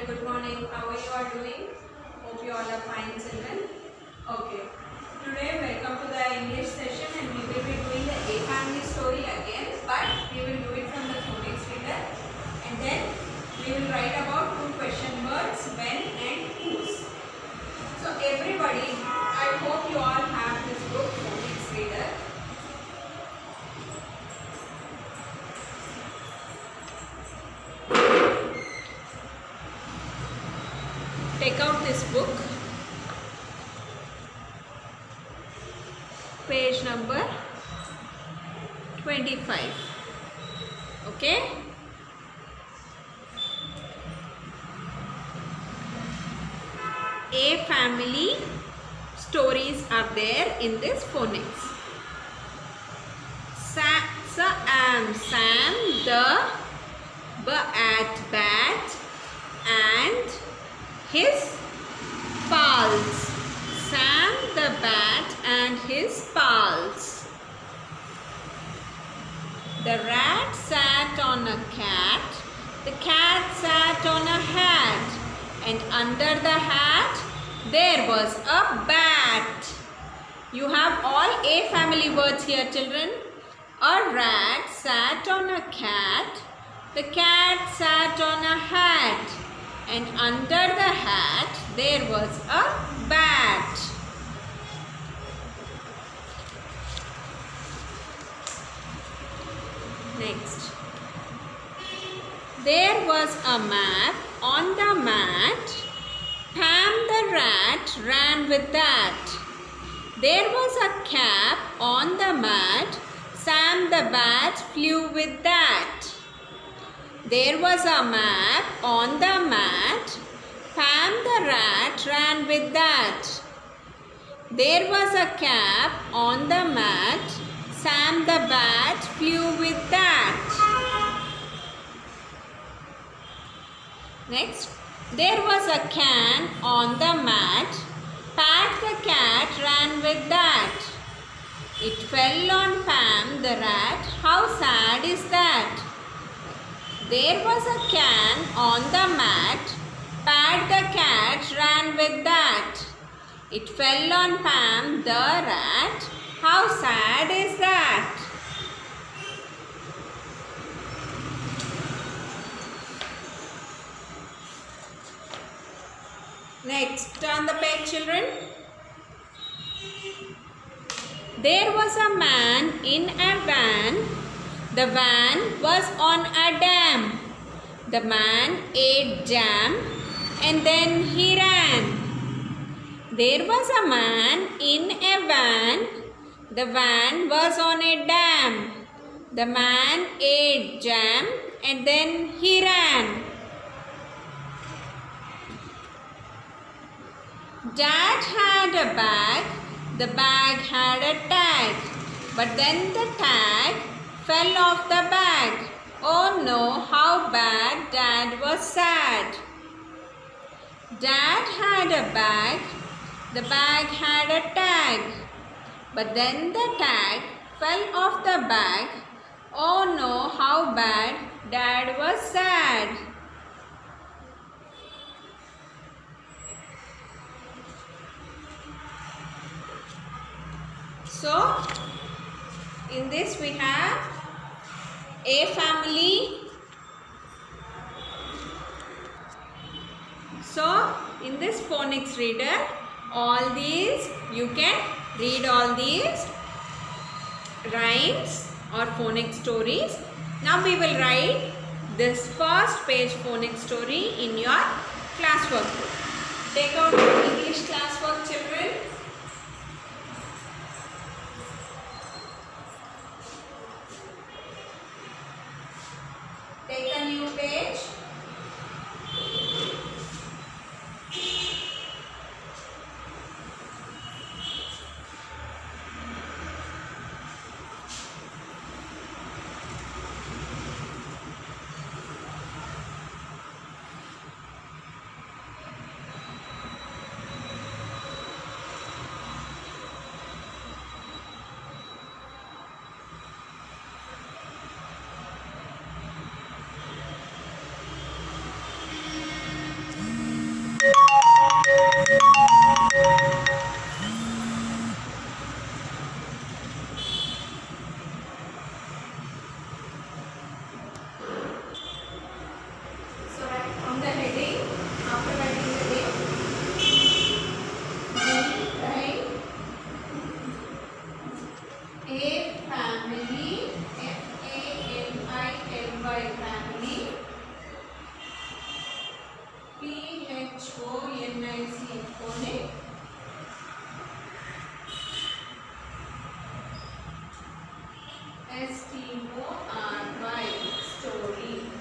good morning. How are you all doing? Hope you all are fine, children. Okay. Today, welcome to the English session, and we will be doing the A family story again, but we will do it from the phonics reader, and then we will write about two question words, when and whose. So, everybody, I hope you all have this book, phonics reader. Take out this book, page number 25. Okay? A family stories are there in this phonics. Sam the bat and his pals. Sam the bat and his pals. The rat sat on a cat. The cat sat on a hat. And under the hat there was a bat. You have all A family words here, children. A rat sat on a cat. The cat sat on a hat. And under the hat there was a bat. Next. There was a map. On the mat, Pam the rat ran with that. There was a cap on the mat. Sam the bat flew with that. There was a map on the mat. Pam the rat ran with that. There was a cap on the mat. Sam the bat flew with that. Next, there was a can on the mat. Pat the cat ran with that. It fell on Pam the rat. How sad is that? There was a can on the mat. Pat the cat ran with that. It fell on Pam the rat. How sad is that? Next, turn the page, children. There was a man in a van. The van was on a dam. The man ate jam and then he ran. There was a man in a van. The van was on a dam. The man ate jam and then he ran. Dad had a bag. The bag had a tag. But then the tag fell off the bag. Oh no, how bad. Dad was sad. Dad had a bag. The bag had a tag. But then the tag fell off the bag. Oh no, how bad. Dad was sad. So, in this we have A family. So, in this phonics reader, all these, you can read all these rhymes or phonics stories. Now, we will write this first page phonics story in your classwork book. Take out your English classwork, children. Take a new page. phonic. story. Story.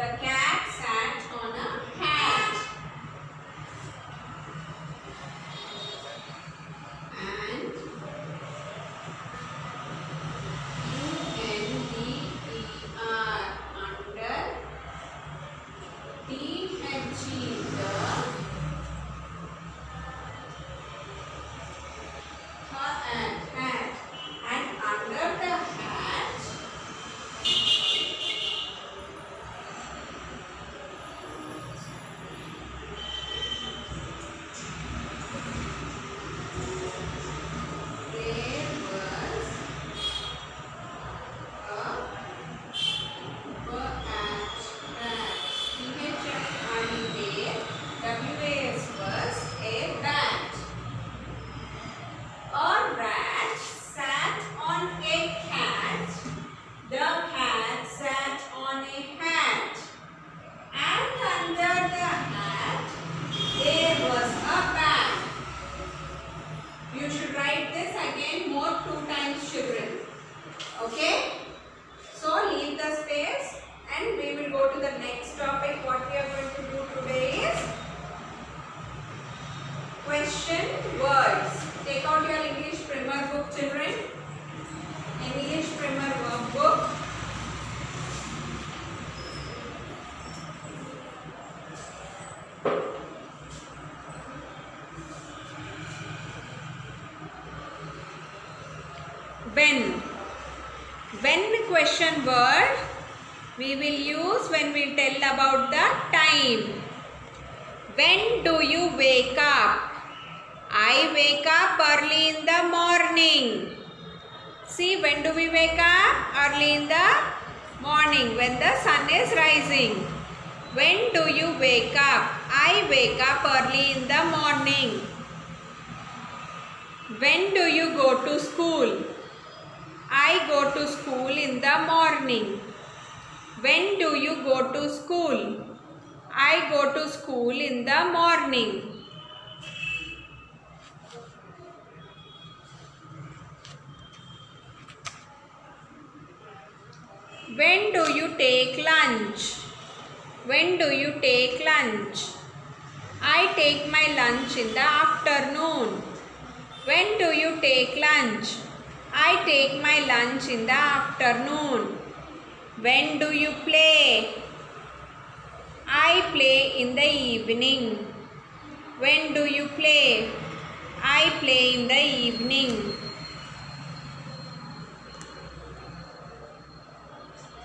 A cat. Cat. Okay, so leave the space and we will go to the next topic. What we are going to do today is question words. Take out your English Primer book, children. English Primer workbook. When question word we will use when we tell about the time. When do you wake up? I wake up early in the morning. See, when do we wake up? Early in the morning, when the sun is rising. When do you wake up? I wake up early in the morning. When do you go to school? I go to school in the morning. When do you go to school? I go to school in the morning. When do you take lunch? When do you take lunch? I take my lunch in the afternoon. When do you take lunch? I take my lunch in the afternoon. When do you play? I play in the evening. When do you play? I play in the evening.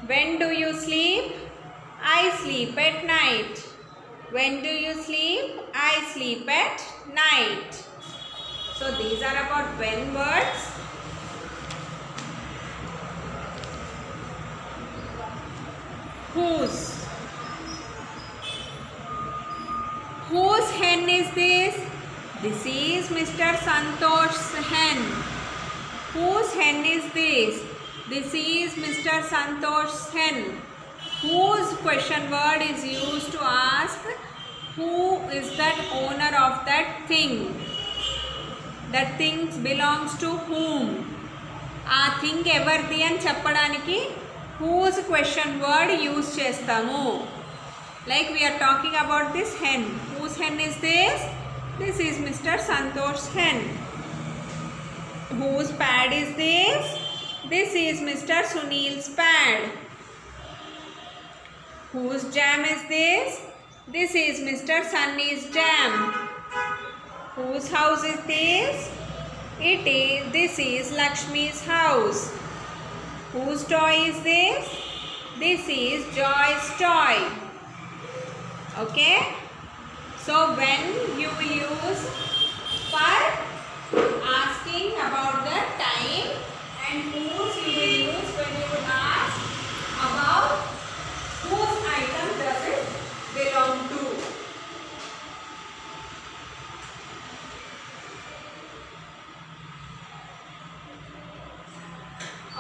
When do you sleep? I sleep at night. When do you sleep? I sleep at night. So these are about when words. Whose? Whose hen is this? This is Mr. Santosh's hen. Whose hen is this? This is Mr. Santosh's hen. Whose question word is used to ask Who is that owner of that thing? That thing belongs to whom? ఆ thing ఎవరిది అని చెప్పడానికి whose question word use చేస్తాము. Like we are talking about this hen. Whose hen is this? This is Mr. Santosh's hen. Whose pad is this? This is Mr. Sunil's pad. Whose jam is this? This is Mr. Sunny's jam. Whose house is this? This is Lakshmi's house. Whose toy is this? This is Joy's toy. Okay? So when you will use for asking about the time, and whose you will use when you ask about whose item does it belong to.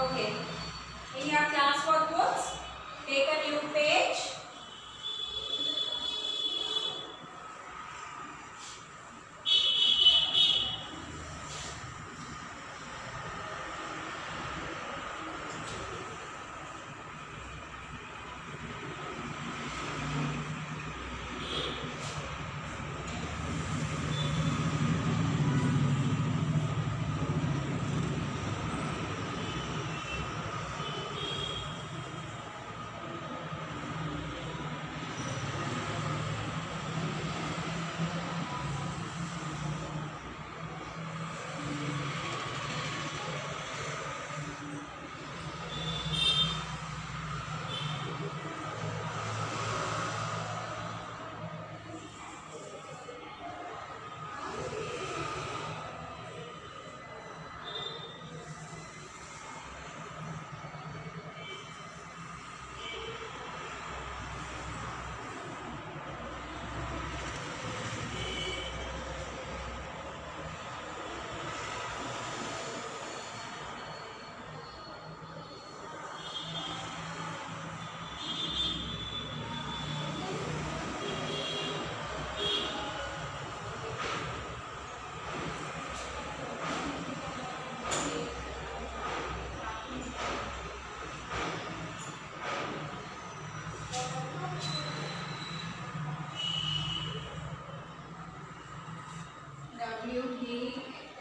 Okay. In your class workbooks, take a new page.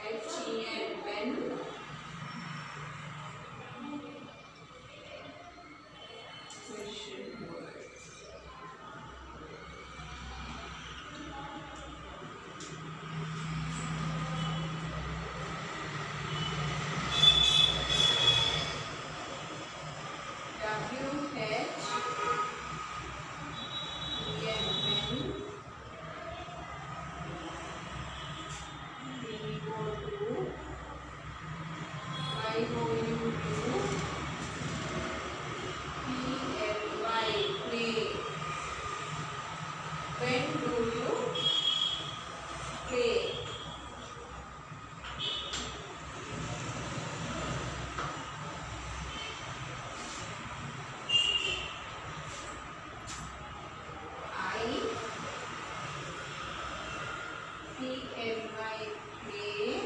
W-H-E-N, when. Question words. W-H-E-N, when. When do you play? I-P-L-Y, play.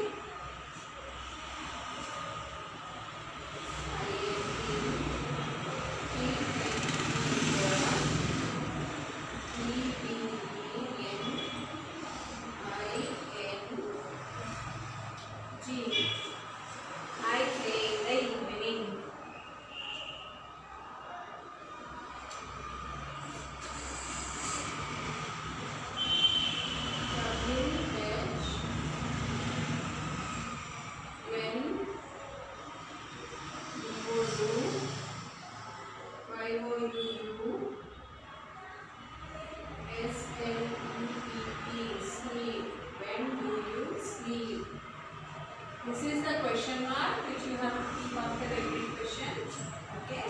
I play in the evening. When Y-O-U-S-L-E-E-P, sleep. When do you sleep? This is the question mark which you have to keep after every question. Okay?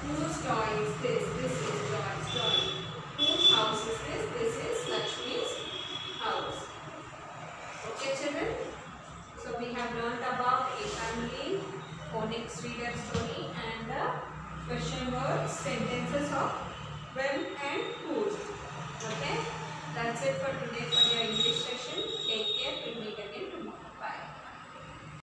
Whose toy is this? This is Joy's toy. Whose house is this? This is Lakshmi's house. Okay, children? So we have learned about a family, phonics reader story and the question words, sentences of 12